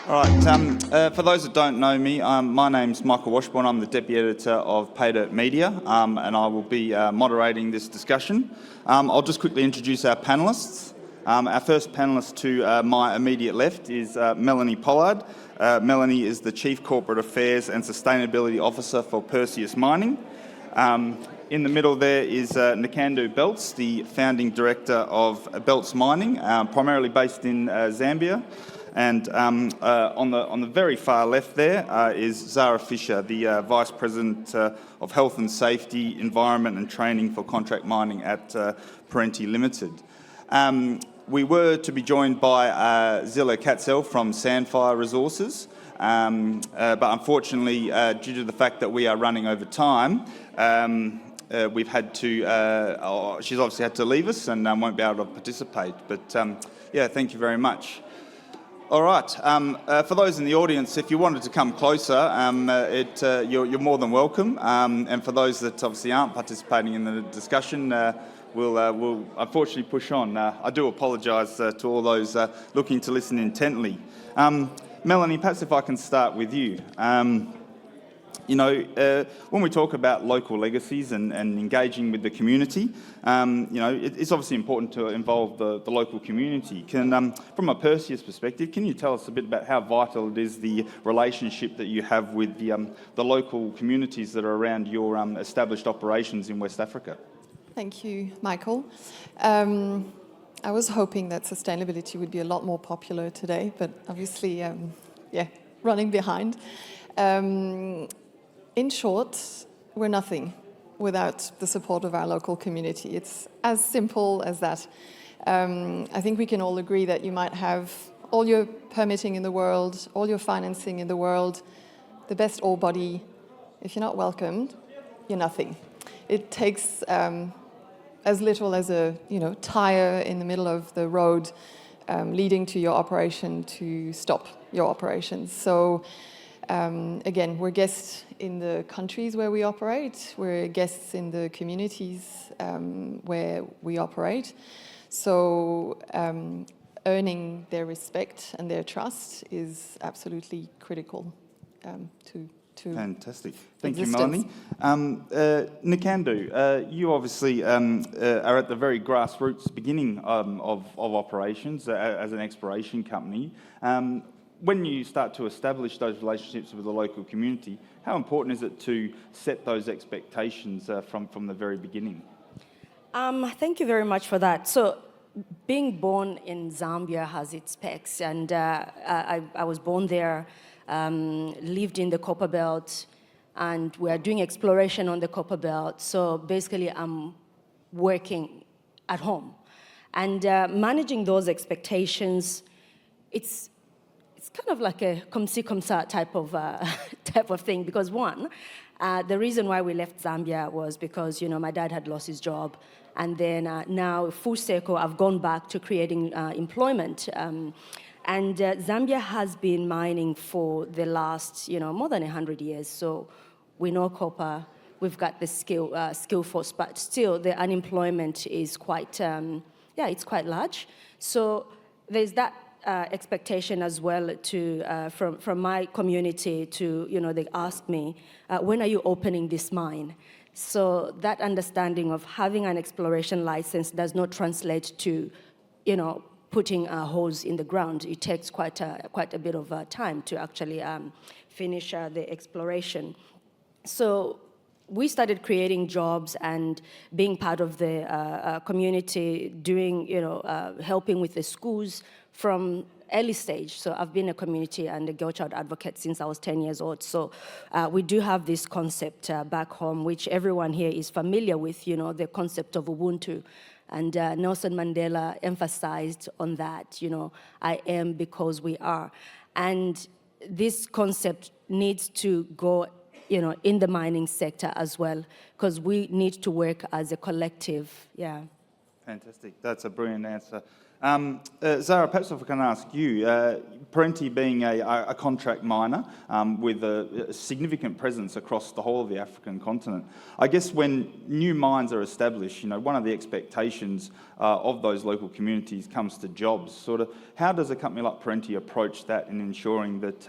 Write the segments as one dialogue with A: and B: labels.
A: All right, for those that don't know me, my name's Michael Washbourne. I'm the Deputy Editor of Paid Dirt Media, and I will be moderating this discussion. I'll just quickly introduce our panellists. Our first panellist to my immediate left is Melanie Pollard. Melanie is the Chief Corporate Affairs and Sustainability Officer for Perseus Mining. In the middle there is Nkandu Beltz, the Founding Director of Beltz Mining, primarily based in Zambia. And on the very far left there is Zara Fisher, the Vice President of Health and Safety, Environment and Training for Contract Mining at Perenti Limited. We were to be joined by Zilla Katzel from Perseus Resources, but unfortunately, due to the fact that we are running over time, we've had to, she's obviously had to leave us and won't be able to participate. But yeah, thank you very much. All right, for those in the audience, if you wanted to come closer, you're more than welcome. And for those that obviously aren't participating in the discussion, we'll unfortunately push on. I do apologise to all those looking to listen intently. Melanie, perhaps if I can start with you. When we talk about local legacies and engaging with the community, it's obviously important to involve the local community. From a Perseus perspective, can you tell us a bit about how vital it is, the relationship that you have with the local communities that are around your established operations in West Africa?
B: Thank you, Michael. I was hoping that sustainability would be a lot more popular today, but obviously, running behind. In short, we're nothing without the support of our local community. It's as simple as that. I think we can all agree that you might have all your permitting in the world, all your financing in the world, the best ore body. If you're not welcomed, you're nothing. It takes as little as a tire in the middle of the road leading to your operation to stop your operations. So again, we're guests in the countries where we operate. We're guests in the communities where we operate. So earning their respect and their trust is absolutely critical to
A: Fantastic. Thank you, Melanie. Nkandu, you obviously are at the very grassroots beginning of operations as an exploration company. When you start to establish those relationships with the local community, how important is it to set those expectations from the very beginning?
C: Thank you very much for that. So, being born in Zambia has its perks, and I was born there, lived in the Copper Belt, and we are doing exploration on the Copper Belt. So basically, I'm working at home, and managing those expectations, it's kind of like a comme ci comme ça type of thing, because one, the reason why we left Zambia was because my dad had lost his job, and then now full circle I've gone back to creating employment, and Zambia has been mining for the last more than 100 years. So we know copper, we've got the skill force, but still the unemployment is quite it's quite large. So there's that expectation as well from my community to they ask me when are you opening this mine. So that understanding of having an exploration license does not translate to putting holes in the ground. It takes quite a bit of time to actually finish the exploration. So we started creating jobs and being part of the community, doing helping with the schools from early stage. So I've been a community and a girl child advocate since I was 10 years old. So we do have this concept back home, which everyone here is familiar with, the concept of Ubuntu. And Nelson Mandela emphasized on that, I am because we are. And this concept needs to go, in the mining sector as well, because we need to work as a collective,
A: Fantastic. That's a brilliant answer. Zara, perhaps if I can ask you, Perenti being a contract miner with a significant presence across the whole of the African continent, I guess when new mines are established, one of the expectations of those local communities comes to jobs. Sort of, how does a company like Perenti approach that in ensuring that,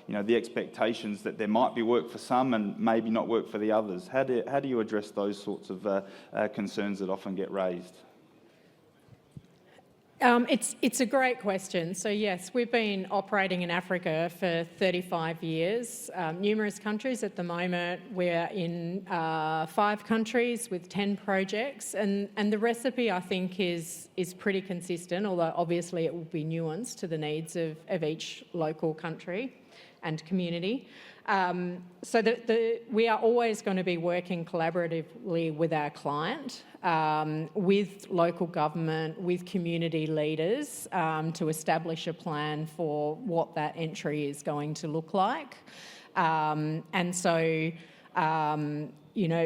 A: the expectations that there might be work for some and maybe not work for the others? How do you address those sorts of concerns that often get raised?
D: It's a great question. So yes, we've been operating in Africa for 35 years, numerous countries. At the moment, we're in 5 countries with 10 projects, and the recipe, I think, is pretty consistent, although obviously it will be nuanced to the needs of each local country and community. So we are always going to be working collaboratively with our client, with local government, with community leaders, to establish a plan for what that entry is going to look like. And so,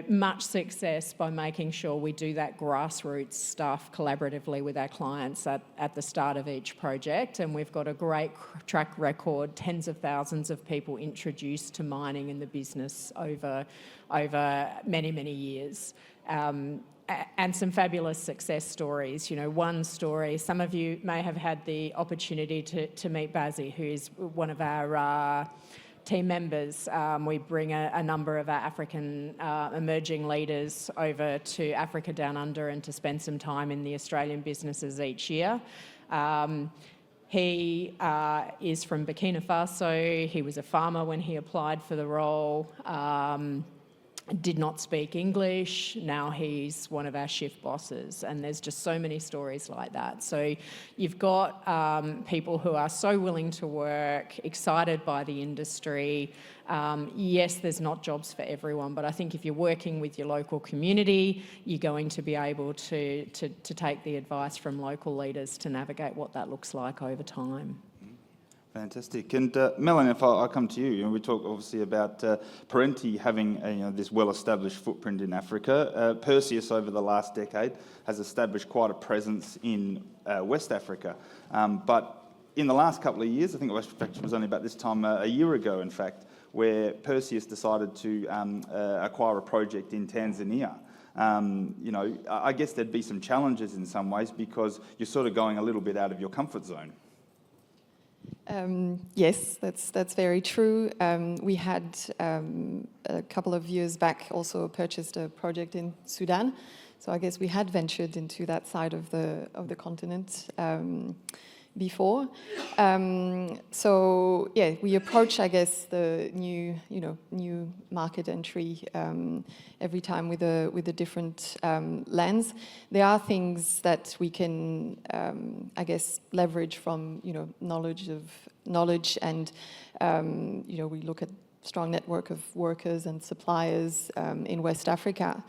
D: much success by making sure we do that grassroots stuff collaboratively with our clients at the start of each project. And we've got a great track record, tens of thousands of people introduced to mining in the business over many, many years. And some fabulous success stories. One story, some of you may have had the opportunity to meet Bazzi, who is one of our team members. We bring a number of our African emerging leaders over to Africa Down Under and to spend some time in the Australian businesses each year. He is from Burkina Faso. He was a farmer when he applied for the role. Did not speak English. Now he's one of our shift bosses, and there's just so many stories like that. So you've got people who are so willing to work, excited by the industry. Yes, there's not jobs for everyone, but I think if you're working with your local community, you're going to be able to take the advice from local leaders to navigate what that looks like over time.
A: Fantastic. And Melanie, if I come to you, we talk obviously about Perenti having this well-established footprint in Africa. Perseus over the last decade has established quite a presence in West Africa. But in the last couple of years, I think it was only about this time a year ago, in fact, where Perseus decided to acquire a project in Tanzania. I guess there'd be some challenges in some ways because you're sort of going a little bit out of your comfort zone.
B: Yes, that's very true. We had a couple of years back also purchased a project in Sudan, so I guess we had ventured into that side of the continent before. So yeah, we approach, I guess, the new market entry every time with a different lens. There are things that we can, I guess, leverage from knowledge and we look at strong network of workers and suppliers in West Africa.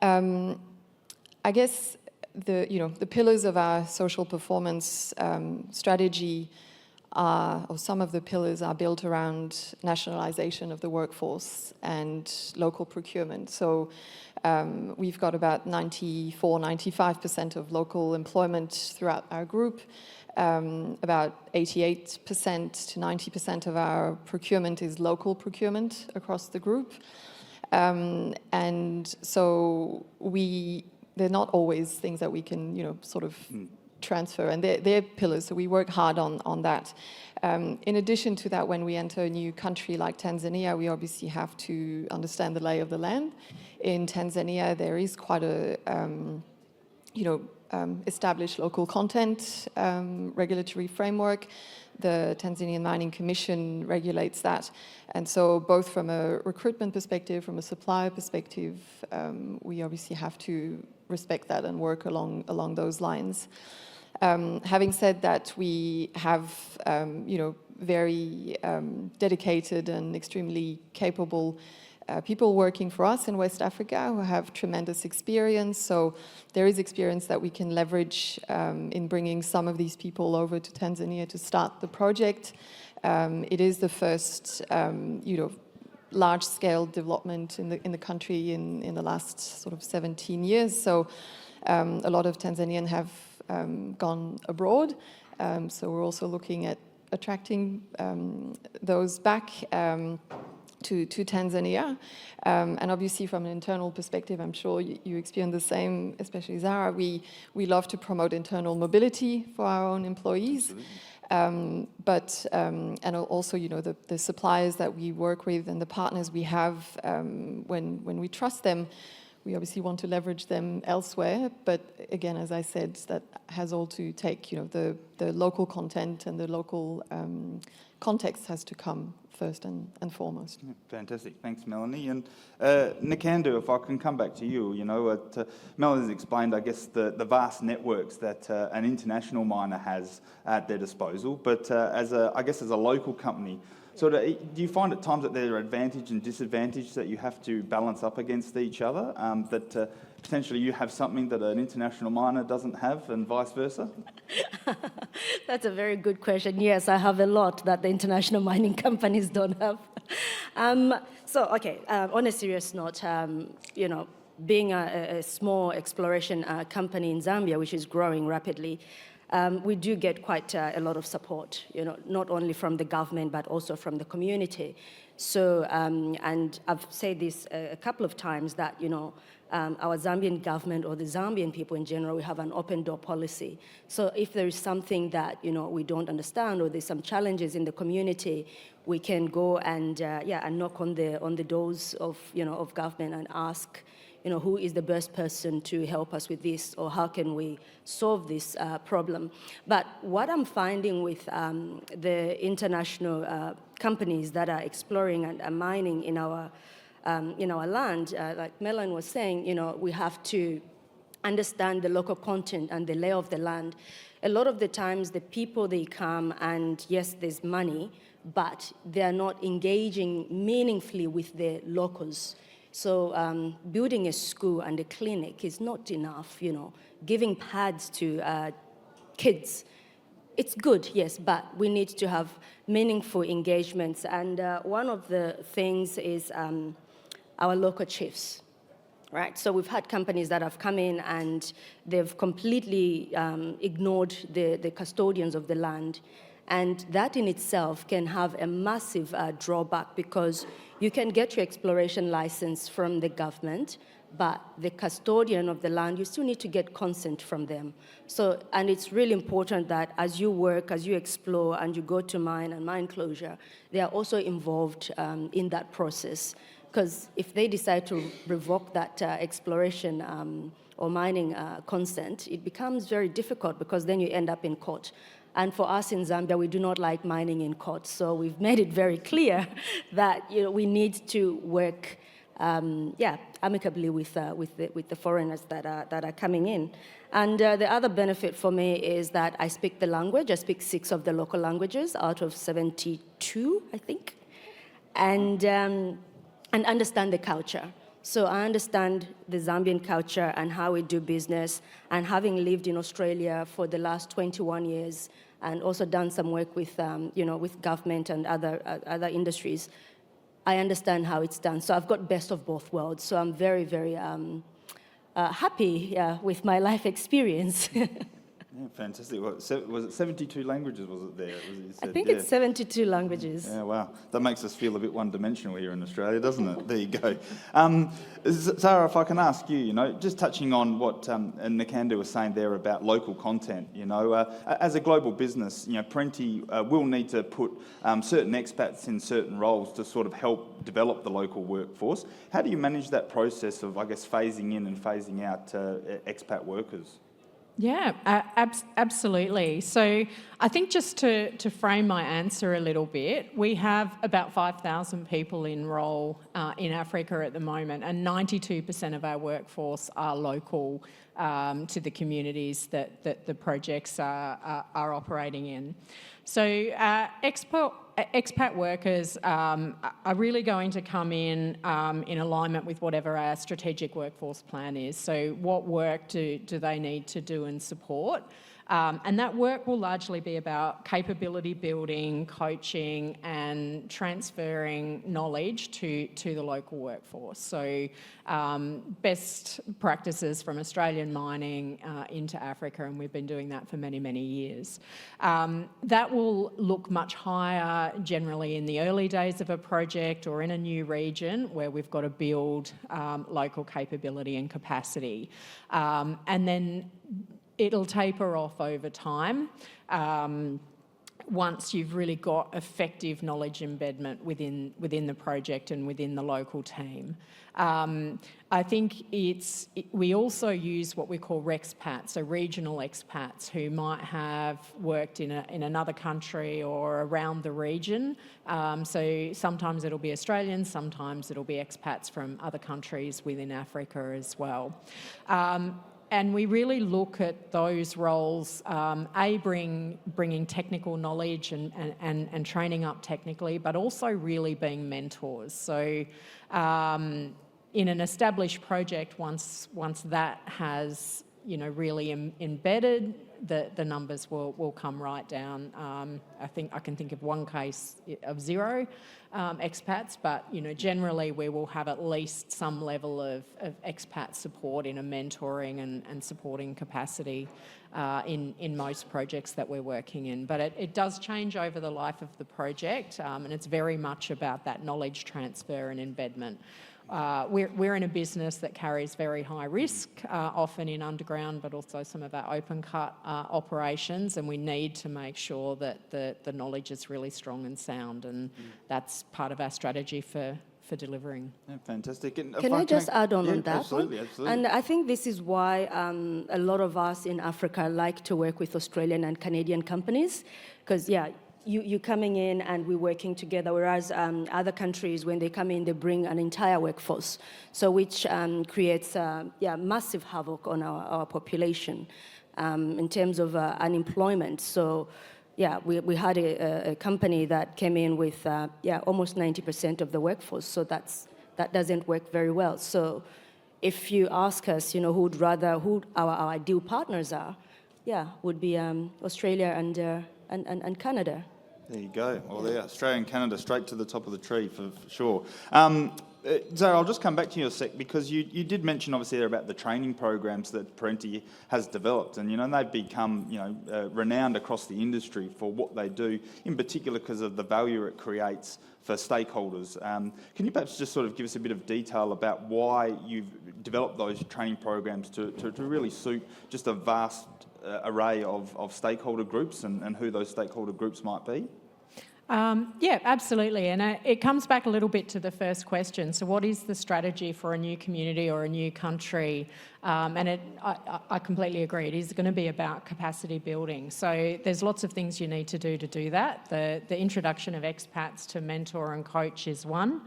B: I guess the pillars of our social performance strategy or some of the pillars are built around nationalization of the workforce and local procurement. So we've got about 95% of local employment throughout our group. About 88% to 90% of our procurement is local procurement across the group. And so they're not always things that we can, sort of transfer, and they're pillars, so we work hard on that. In addition to that, when we enter a new country like Tanzania, we obviously have to understand the lay of the land. In Tanzania, there is quite a, established local content regulatory framework. The Tanzanian Mining Commission regulates that. And so both from a recruitment perspective, from a supplier perspective, we obviously have to respect that and work along those lines. Having said that, we have, very dedicated and extremely capable people working for us in West Africa who have tremendous experience. So there is experience that we can leverage in bringing some of these people over to Tanzania to start the project. It is the first, large-scale development in the country in the last sort of 17 years. So A lot of Tanzanians have gone abroad, so we're also looking at attracting those back to Tanzania. And obviously from an internal perspective, I'm sure you experience the same, especially Zara. We love to promote internal mobility for our own employees. And also, you know, the suppliers that we work with and the partners we have, when we trust them, we obviously want to leverage them elsewhere. But again, as I said, that has all to take, you know, the local content and the local context has to come first and foremost.
A: Yeah, fantastic. Thanks, Melanie. And Nkandu, if I can come back to you, you know, Melanie's explained, I guess, the vast networks that an international miner has at their disposal. But as a local company, sort of, do you find at times that there are advantage and disadvantage that you have to balance up against each other? That potentially you have something that an international miner doesn't have, and vice versa?
C: That's a very good question. Yes, I have a lot that the international mining companies don't have. On a serious note, you know, being a small exploration company in Zambia, which is growing rapidly, we do get quite a lot of support, you know, not only from the government, but also from the community. So, and I've said this a couple of times that, you know, our Zambian government or the Zambian people in general, we have an open door policy. So if there is something that, you know, we don't understand or there's some challenges in the community, we can go and, and knock on the doors of, you know, of government and ask, you know, who is the best person to help us with this, or how can we solve this problem? But what I'm finding with the international companies that are exploring and mining in our land, like Melanie was saying, you know, we have to understand the local content and the lay of the land. A lot of the times, the people, they come and yes, there's money, but they are not engaging meaningfully with the locals. So building a school and a clinic is not enough, you know. Giving pads to kids, it's good, yes, but we need to have meaningful engagements. And one of the things is our local chiefs, right? So we've had companies that have come in and they've completely ignored the custodians of the land. And that in itself can have a massive drawback, because you can get your exploration license from the government, but the custodian of the land, you still need to get consent from them. So, and it's really important that as you work, as you explore, and you go to mine and mine closure, they are also involved in that process. Because if they decide to revoke that exploration or mining consent, it becomes very difficult, because then you end up in court. And for us in Zambia, we do not like mining in court. So we've made it very clear that, you know, we need to work, amicably with the foreigners that are coming in. And the other benefit for me is that I speak the language. I speak 6 of the local languages out of 72, I think, and understand the culture. So I understand the Zambian culture and how we do business. And having lived in Australia for the last 21 years, and also done some work with, with government and other industries, I understand how it's done. So I've got best of both worlds. So I'm very, very happy with my life experience.
A: Yeah, fantastic. Was it 72 languages, was it there?
C: I think it's 72 languages.
A: Yeah, wow. That makes us feel a bit one-dimensional here in Australia, doesn't it? There you go. Zara, if I can ask you, you know, just touching on what Nkandu was saying there about local content, you know, as a global business, you know, Perenti will need to put certain expats in certain roles to sort of help develop the local workforce. How do you manage that process of, I guess, phasing in and phasing out expat workers?
D: Yeah, absolutely. So I think just to frame my answer a little bit, we have about 5,000 people enroll in Africa at the moment, and 92% of our workforce are local to the communities that the projects are operating in. So expat workers are really going to come in alignment with whatever our strategic workforce plan is. So what work do they need to do and support? And that work will largely be about capability building, coaching, and transferring knowledge to the local workforce. So best practices from Australia, Australian mining into Africa, and we've been doing that for many, many years. That will look much higher generally in the early days of a project or in a new region where we've got to build local capability and capacity. And then it'll taper off over time once you've really got effective knowledge embedment within the project and within the local team. I think we also use what we call rexpats, so regional expats who might have worked in another country or around the region. So sometimes it'll be Australians, sometimes it'll be expats from other countries within Africa as well. And we really look at those roles, bringing technical knowledge and training up technically, but also really being mentors. So in an established project, once that has really embedded, the numbers will come right down. I think I can think of one case of 0 expats, but generally we will have at least some level of expat support in a mentoring and supporting capacity in most projects that we're working in. But it does change over the life of the project, and it's very much about that knowledge transfer and embedment. We're in a business that carries very high risk, often in underground, but also some of our open cut operations, and we need to make sure that the knowledge is really strong and sound, and that's part of our strategy for delivering.
A: Yeah, fantastic. And
C: Can I just add on that?
A: Absolutely,
C: one?
A: absolutely.
C: And I think this is why a lot of us in Africa like to work with Australian and Canadian companies, because you're coming in and we're working together, whereas other countries, when they come in, they bring an entire workforce, so which creates massive havoc on our population in terms of unemployment. So we had a company that came in with almost 90% of the workforce, so that doesn't work very well. So if you ask us, who our ideal partners are, would be Australia and Canada.
A: There you go. Well, Australia and Canada straight to the top of the tree for sure. Zara, I'll just come back to you a sec, because you did mention obviously there about the training programs that Perenti has developed, and they've become renowned across the industry for what they do, in particular because of the value it creates for stakeholders. Can you perhaps just sort of give us a bit of detail about why you've developed those training programs to really suit just a vast array of stakeholder groups and who those stakeholder groups might be?
D: Absolutely. And it comes back a little bit to the first question. So what is the strategy for a new community or a new country? And I completely agree. It is going to be about capacity building. So there's lots of things you need to do that. The introduction of expats to mentor and coach is one.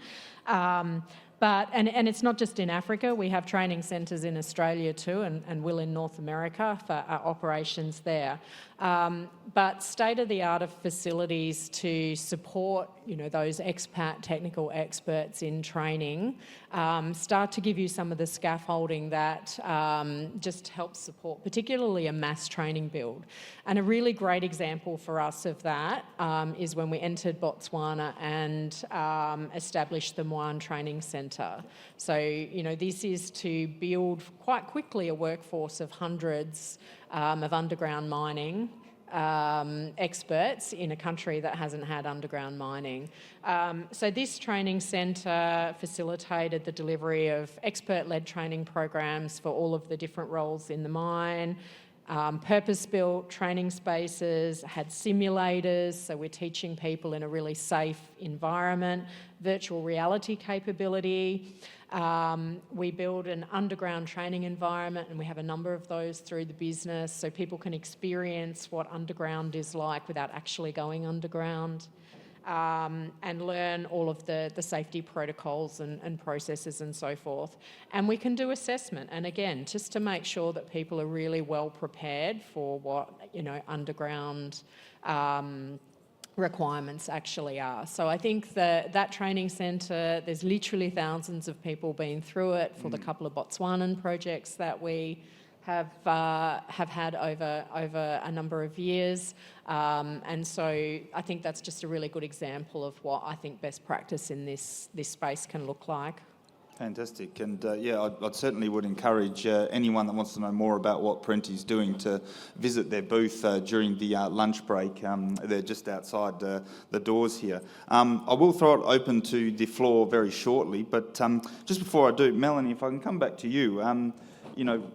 D: But it's not just in Africa. We have training centres in Australia too, and will in North America for our operations there. But state-of-the-art of facilities to support, those expat technical experts in training, start to give you some of the scaffolding that just helps support, particularly a mass training build. And a really great example for us of that is when we entered Botswana and established the Moan Training Centre. So, this is to build quite quickly a workforce of hundreds of underground mining experts in a country that hasn't had underground mining. So this training centre facilitated the delivery of expert-led training programs for all of the different roles in the mine, purpose-built training spaces, had simulators, so we're teaching people in a really safe environment, virtual reality capability. We build an underground training environment, and we have a number of those through the business, so people can experience what underground is like without actually going underground. And learn all of the safety protocols and processes and so forth. And we can do assessment. And again, just to make sure that people are really well prepared for what, underground requirements actually are. So I think that training centre, there's literally thousands of people been through it for the couple of Botswanan projects that we have had over a number of years, and so I think that's just a really good example of what I think best practice in this space can look like.
A: Fantastic, and I certainly would encourage anyone that wants to know more about what Perenti's doing to visit their booth during the lunch break. They're just outside the doors here. I will throw it open to the floor very shortly, but just before I do, Melanie, if I can come back to you.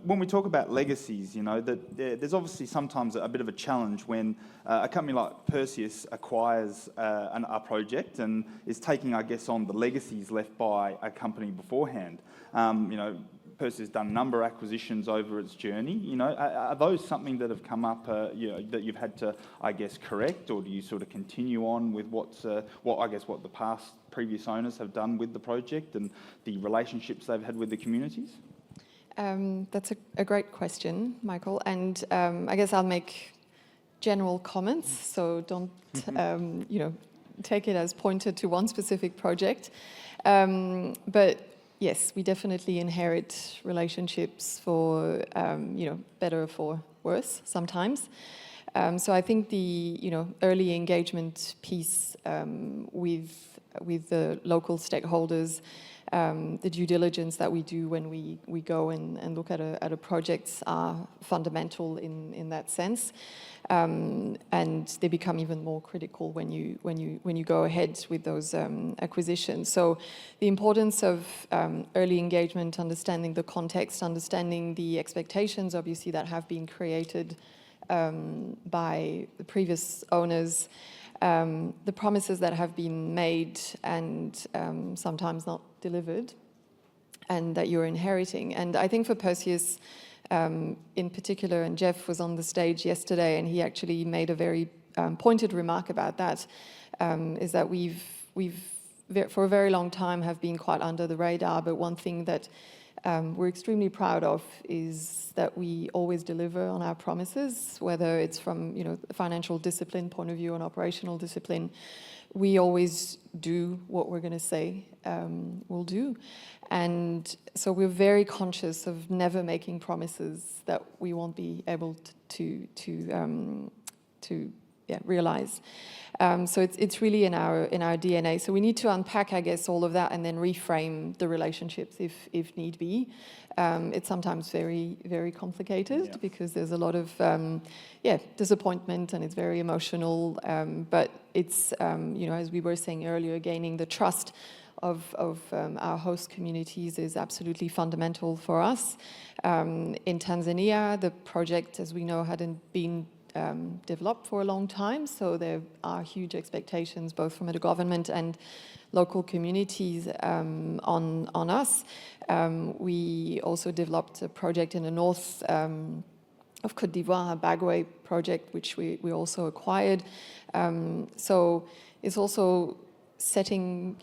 A: When we talk about legacies, that there's obviously sometimes a bit of a challenge when a company like Perseus acquires a project and is taking, I guess, on the legacies left by a company beforehand. Perseus has done a number of acquisitions over its journey. Are those something that have come up, that you've had to, I guess, correct, or do you sort of continue on with what the previous owners have done with the project and the relationships they've had with the communities?
B: That's a great question, Michael, and I guess I'll make general comments, so don't take it as pointed to one specific project. But yes, we definitely inherit relationships for better or for worse sometimes. So I think the early engagement piece with the local stakeholders. The due diligence that we do when we go and look at a project are fundamental in that sense, and they become even more critical when you go ahead with those acquisitions. So the importance of early engagement, understanding the context, understanding the expectations, obviously, that have been created by the previous owners. The promises that have been made and sometimes not delivered, and that you're inheriting. And I think for Perseus in particular, and Jeff was on the stage yesterday, and he actually made a very pointed remark about that, is that we've for a very long time have been quite under the radar, but one thing that we're extremely proud of is that we always deliver on our promises, whether it's from a financial discipline point of view, an operational discipline. We always do what we're going to say we'll do, and so we're very conscious of never making promises that we won't be able to realize. So it's really in our DNA. So we need to unpack, I guess, all of that and then reframe the relationships if need be. It's sometimes very, very complicated because there's a lot of disappointment and it's very emotional. But it's as we were saying earlier, gaining the trust of our host communities is absolutely fundamental for us. In Tanzania, the project, as we know, hadn't been developed for a long time, so there are huge expectations both from the government and local communities on us. We also developed a project in the north of Côte d'Ivoire, a Bagway project, which we also acquired. So it's also setting,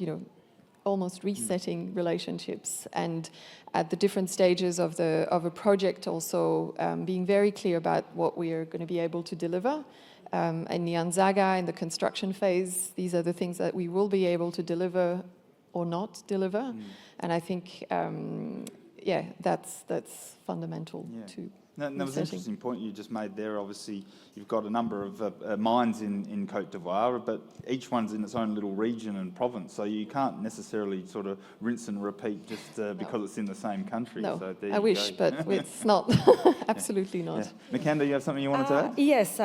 B: almost resetting relationships, and at the different stages of a project also being very clear about what we are going to be able to deliver. In the Nyanzaga, in the construction phase, these are the things that we will be able to deliver or not deliver. And I think, that's fundamental to
A: That was an interesting point you just made there. Obviously, you've got a number of mines in Côte d'Ivoire, but each one's in its own little region and province, so you can't necessarily sort of rinse and repeat just because it's in the same country.
B: No,
A: so
B: I wish, but it's not. Absolutely not.
A: Yeah. Nkandu, you have something you wanted to add?
C: Yes,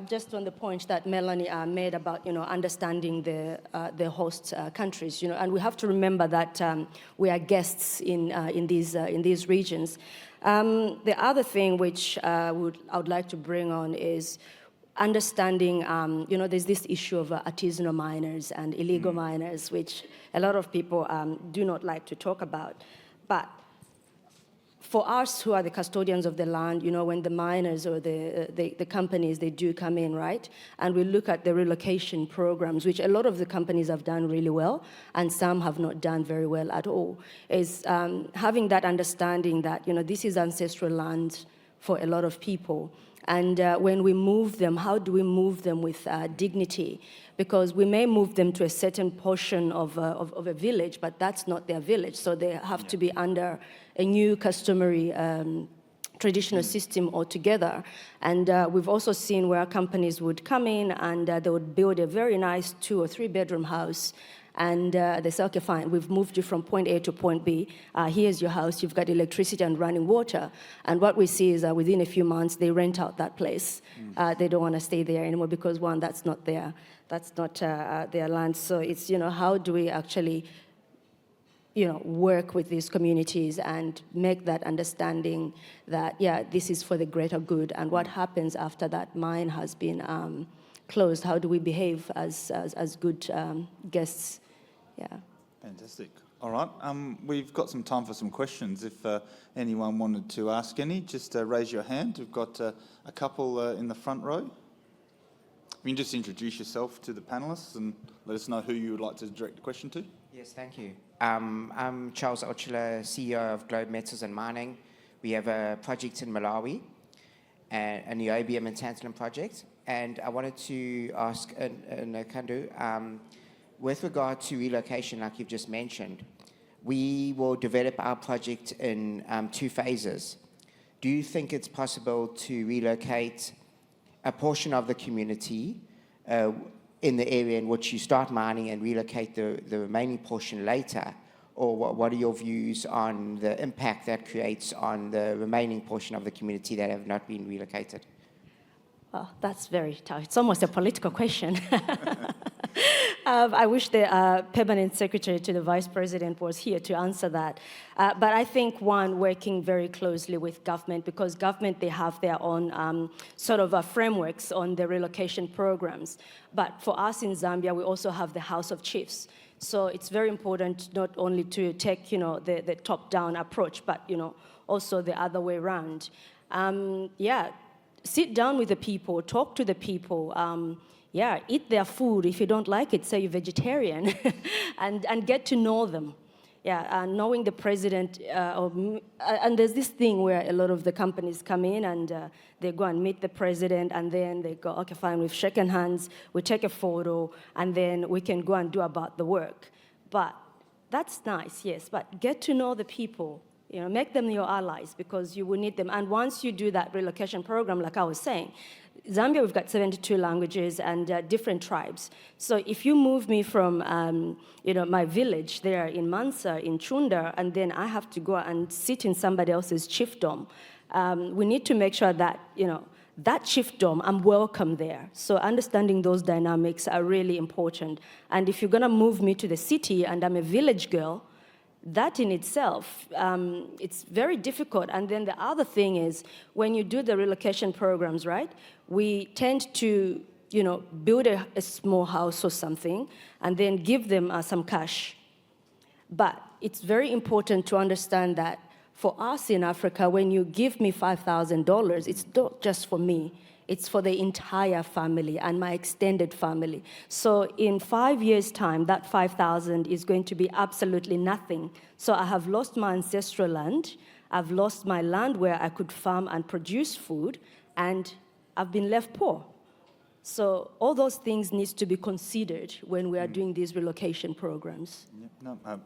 C: just on the point that Melanie made about understanding the host countries, and we have to remember that we are guests in these regions. The other thing which I would like to bring on is understanding, there's this issue of artisanal miners and illegal miners, which a lot of people do not like to talk about. But for us who are the custodians of the land, when the miners or the companies, they do come in, right? And we look at the relocation programs, which a lot of the companies have done really well, and some have not done very well at all, is having that understanding that, this is ancestral land for a lot of people. And when we move them, how do we move them with dignity? Because we may move them to a certain portion of a village, but that's not their village, so they have to be under a new customary traditional system altogether. And we've also seen where companies would come in and they would build a very nice 2 or 3 bedroom house, And they say, okay, fine, we've moved you from point A to point B. Here's your house, you've got electricity and running water. And what we see is that within a few months, they rent out that place. They don't want to stay there anymore because, one, that's not their land. So it's, how do we actually, work with these communities and make that understanding that, yeah, this is for the greater good. And what happens after that mine has been closed? How do we behave as good guests? Yeah.
A: Fantastic. All right. We've got some time for some questions. If anyone wanted to ask any, just raise your hand. We've got a couple in the front row. You can just introduce yourself to the panellists and let us know who you would like to direct the question to.
E: Yes, thank you. I'm Charles Ochila, CEO of Globe Metals and Mining. We have a project in Malawi, a niobium and tantalum project. And I wanted to ask Nkandu, with regard to relocation, like you've just mentioned, we will develop our project in 2 phases. Do you think it's possible to relocate a portion of the community in the area in which you start mining and relocate the remaining portion later? Or what are your views on the impact that creates on the remaining portion of the community that have not been relocated?
C: Oh, that's very tough. It's almost a political question. I wish the permanent secretary to the vice president was here to answer that. But I think, one, working very closely with government, because government, they have their own sort of frameworks on the relocation programs. But for us in Zambia, we also have the House of Chiefs. So it's very important not only to take, the top-down approach, but, also the other way around. Sit down with the people, talk to the people, eat their food. If you don't like it, say you're vegetarian, and get to know them. Knowing the president, and there's this thing where a lot of the companies come in and they go and meet the president, and then they go, okay, fine, we've shaken hands, we take a photo, and then we can go and do about the work. But that's nice, yes, but get to know the people. Make them your allies, because you will need them. And once you do that relocation program, like I was saying, Zambia, we've got 72 languages and different tribes. So if you move me from, my village there in Mansa, in Chunda, and then I have to go and sit in somebody else's chiefdom, we need to make sure that, that chiefdom, I'm welcome there. So understanding those dynamics are really important. And if you're going to move me to the city and I'm a village girl, that in itself, it's very difficult. And then the other thing is, when you do the relocation programs, right, we tend to, build a small house or something and then give them some cash. But it's very important to understand that for us in Africa, when you give me $5,000, it's not just for me. It's for the entire family and my extended family. So in 5 years' time, that 5,000 is going to be absolutely nothing. So I have lost my ancestral land. I've lost my land where I could farm and produce food, and I've been left poor. So all those things need to be considered when we are doing these relocation programs.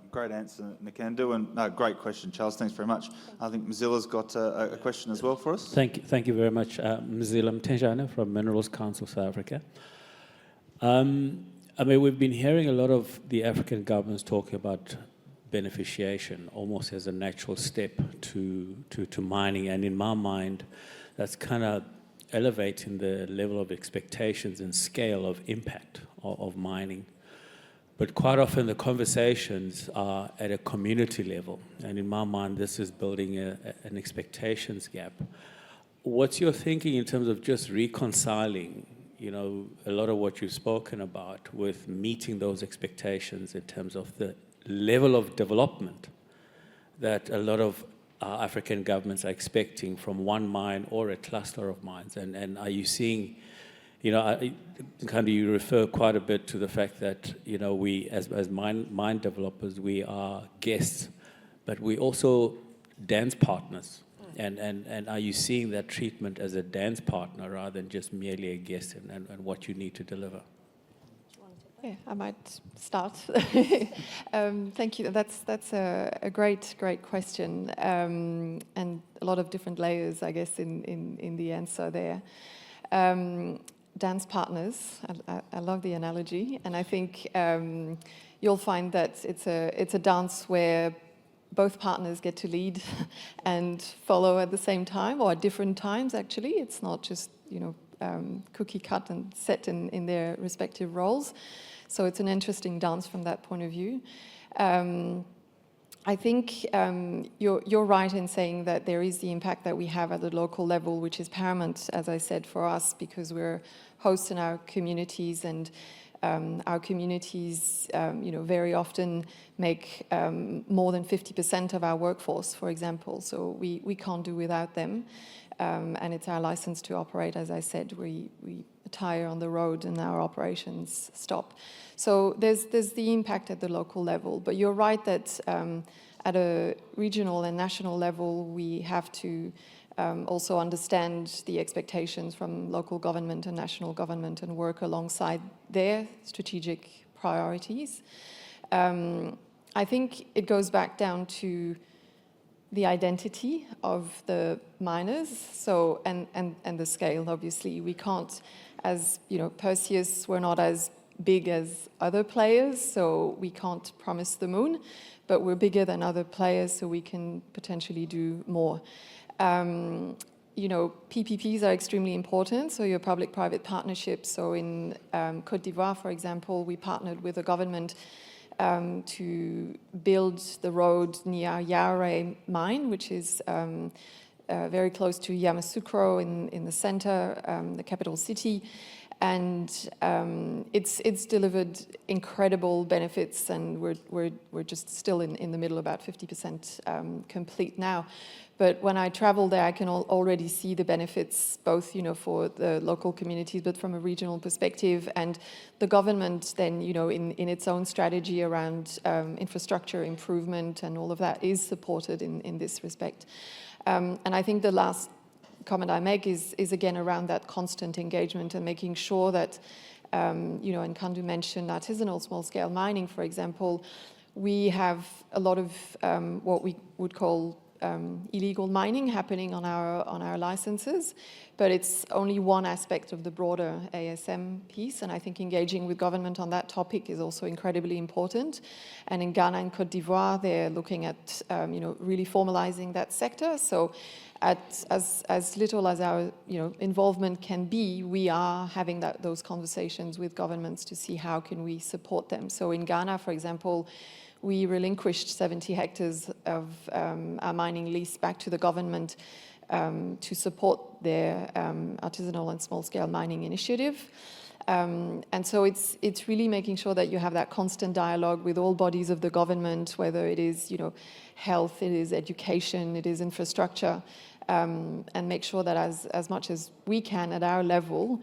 A: Great answer, Nkandu, and great question, Charles. Thanks very much. I think Mzila's got a question as well for us.
F: Thank you very much, Mzila Mtenjana from Minerals Council South Africa. We've been hearing a lot of the African governments talking about beneficiation almost as a natural step to mining, and in my mind, that's kind of elevating the level of expectations and scale of impact of mining. But quite often the conversations are at a community level, and in my mind this is building an expectations gap. What's your thinking in terms of just reconciling, a lot of what you've spoken about with meeting those expectations in terms of the level of development that a lot of African governments are expecting from one mine or a cluster of mines? And are you seeing, you refer quite a bit to the fact that, we as mine developers, we are guests, but we also dance partners. And are you seeing that treatment as a dance partner rather than just merely a guest and what you need to deliver?
B: Yeah, I might start. Thank you. That's a great question, and a lot of different layers, I guess, in the answer there. dance partners. I love the analogy, and I think you'll find that it's a dance where both partners get to lead and follow at the same time, or at different times. Actually, it's not just cookie cut and set in their respective roles. So it's an interesting dance from that point of view. I think you're right in saying that there is the impact that we have at the local level, which is paramount, as I said, for us, because we're hosts in our communities, and our communities, very often make more than 50% of our workforce, for example. So we can't do without them, and it's our license to operate. As I said, we tire on the road and our operations stop. So there's the impact at the local level, but you're right that at a regional and national level, we have to also understand the expectations from local government and national government and work alongside their strategic priorities. I think it goes back down to the identity of the miners, so and the scale. Obviously, we can't, as Perseus, we're not as big as other players, so we can't promise the moon, but we're bigger than other players, so we can potentially do more. PPPs are extremely important, so your public-private partnerships. So in Côte d'Ivoire, for example, we partnered with the government to build the road near Yaouré mine, which is very close to Yamoussoukro in the center, the capital city. And it's delivered incredible benefits, and we're just still in the middle, about 50% complete now. But when I travel there, I can already see the benefits, both for the local communities, but from a regional perspective, and the government then in its own strategy around infrastructure improvement and all of that is supported in this respect. And I think the last comment I make is again around that constant engagement and making sure that, Nkandu mentioned artisanal small-scale mining, for example. We have a lot of what we would call illegal mining happening on our licenses, but it's only one aspect of the broader ASM piece, and I think engaging with government on that topic is also incredibly important. And in Ghana and Côte d'Ivoire, they're looking at really formalizing that sector. So as little as our involvement can be, we are having those conversations with governments to see how can we support them. So in Ghana, for example, we relinquished 70 hectares of our mining lease back to the government to support their artisanal and small-scale mining initiative. And so it's really making sure that you have that constant dialogue with all bodies of the government, whether it is health, it is education, it is infrastructure, and make sure that as much as we can at our level,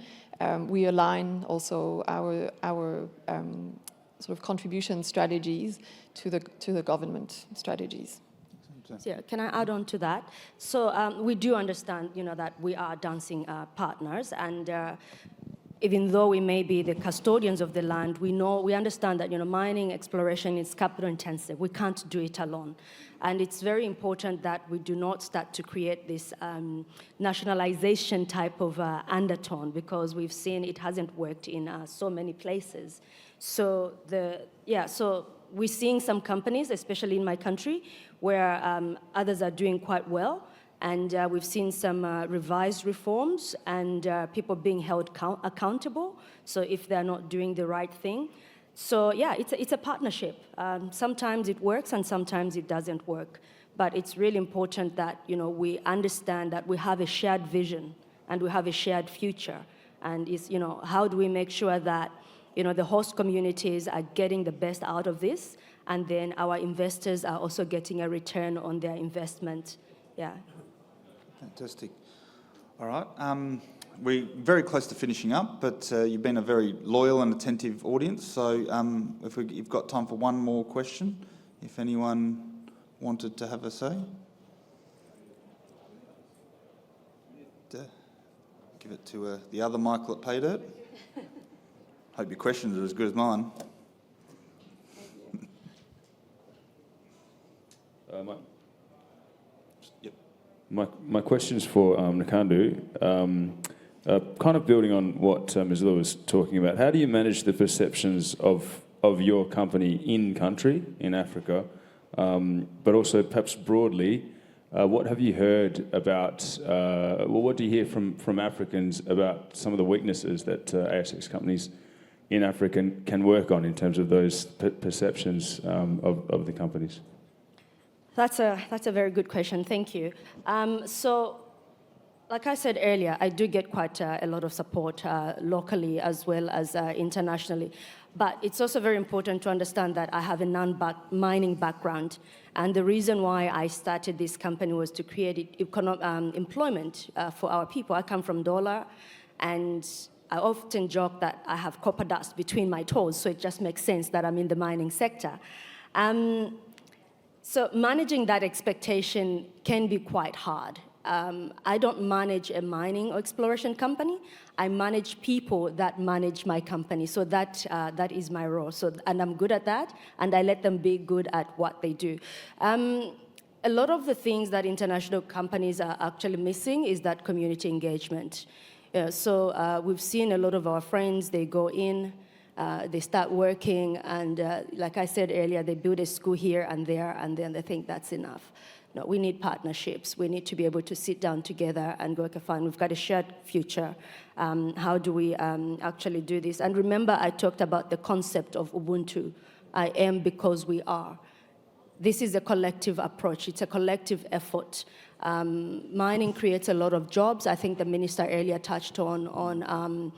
B: we align also our sort of contribution strategies to the government strategies.
C: Yeah, can I add on to that? So we do understand, that we are dancing partners, and even though we may be the custodians of the land, we understand that mining exploration is capital intensive. We can't do it alone, and it's very important that we do not start to create this nationalization type of undertone, because we've seen it hasn't worked in so many places. So we're seeing some companies, especially in my country, where others are doing quite well. And we've seen some revised reforms and people being held accountable. So if they're not doing the right thing. So yeah, it's a partnership. Sometimes it works and sometimes it doesn't work. But it's really important that we understand that we have a shared vision and we have a shared future. And it's how do we make sure that the host communities are getting the best out of this, and then our investors are also getting a return on their investment. Yeah.
A: Fantastic. All right. We're very close to finishing up, but you've been a very loyal and attentive audience. So if you've got time for one more question, if anyone wanted to have a say. Give it to the other Michael at Paydirt. Hope your questions are as good as mine.
G: My question's for Nkandu. Kind of building on what Ms. Law was talking about, how do you manage the perceptions of your company in country, in Africa, but also perhaps broadly, what have you heard about, what do you hear from Africans about some of the weaknesses that ASX companies in Africa can work on in terms of those perceptions of the companies?
C: That's a very good question. Thank you. So, like I said earlier, I do get quite a lot of support locally as well as internationally. But it's also very important to understand that I have a non-mining background. And the reason why I started this company was to create employment for our people. I come from Dola, and I often joke that I have copper dust between my toes, so it just makes sense that I'm in the mining sector. So managing that expectation can be quite hard. I don't manage a mining or exploration company. I manage people that manage my company. So that is my role. And I'm good at that, and I let them be good at what they do. A lot of the things that international companies are actually missing is that community engagement. So we've seen a lot of our friends, they go in, they start working, and like I said earlier, they build a school here and there, and then they think that's enough. No, we need partnerships. We need to be able to sit down together and go, okay, fine, we've got a shared future. How do we actually do this? And remember, I talked about the concept of Ubuntu. I am because we are. This is a collective approach. It's a collective effort. Mining creates a lot of jobs. I think the minister earlier touched on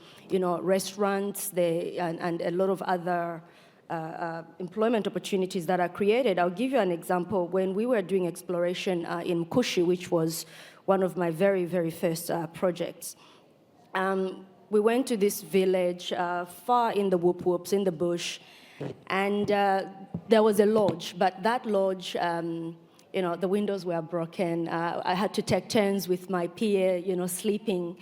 C: restaurants and a lot of other employment opportunities that are created. I'll give you an example. When we were doing exploration in Mkushi, which was one of my very, very first projects, we went to this village far in the whoop-whoops, in the bush, and there was a lodge, but that lodge, the windows were broken. I had to take turns with my PA, sleeping.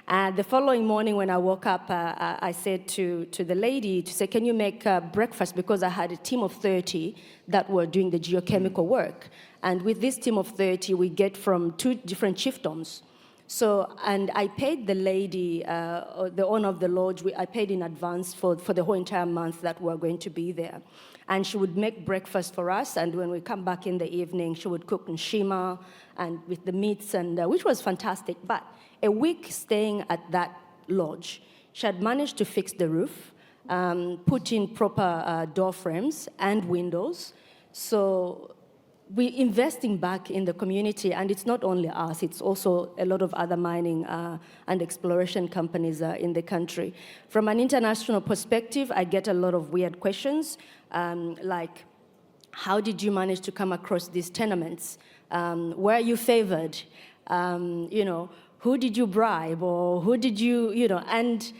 C: The following morning when I woke up, I said to the lady to say, can you make breakfast? Because I had a team of 30 that were doing the geochemical work. And with this team of 30, we get from 2 different chiefdoms. So, and I paid the lady, the owner of the lodge, I paid in advance for the whole entire month that we're going to be there. And she would make breakfast for us, and when we come back in the evening, she would cook nshima and with the meats, and which was fantastic. But a week staying at that lodge, she had managed to fix the roof, put in proper door frames and windows. So we're investing back in the community, and it's not only us, it's also a lot of other mining and exploration companies in the country. From an international perspective, I get a lot of weird questions, like, how did you manage to come across these tenements? Were you favored? Who did you bribe, or who did you, and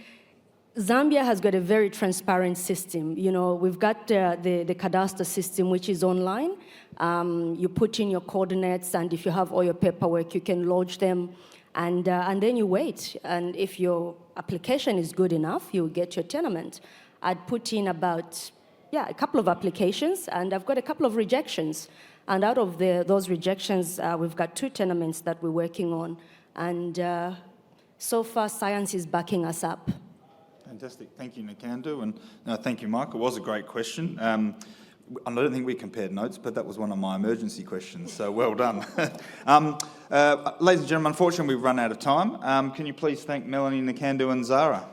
C: Zambia has got a very transparent system. We've got the cadastre system, which is online. You put in your coordinates, and if you have all your paperwork, you can lodge them, and then you wait. And if your application is good enough, you'll get your tenement. I'd put in about, a couple of applications, and I've got a couple of rejections. And out of those rejections, we've got 2 tenements that we're working on. And so far, science is backing us up.
A: Fantastic. Thank you, Nkandu. And thank you, Mike. It was a great question. I don't think we compared notes, but that was one of my emergency questions, so well done. Ladies and gentlemen, unfortunately, we've run out of time. Can you please thank Melanie, Nkandu and Zara?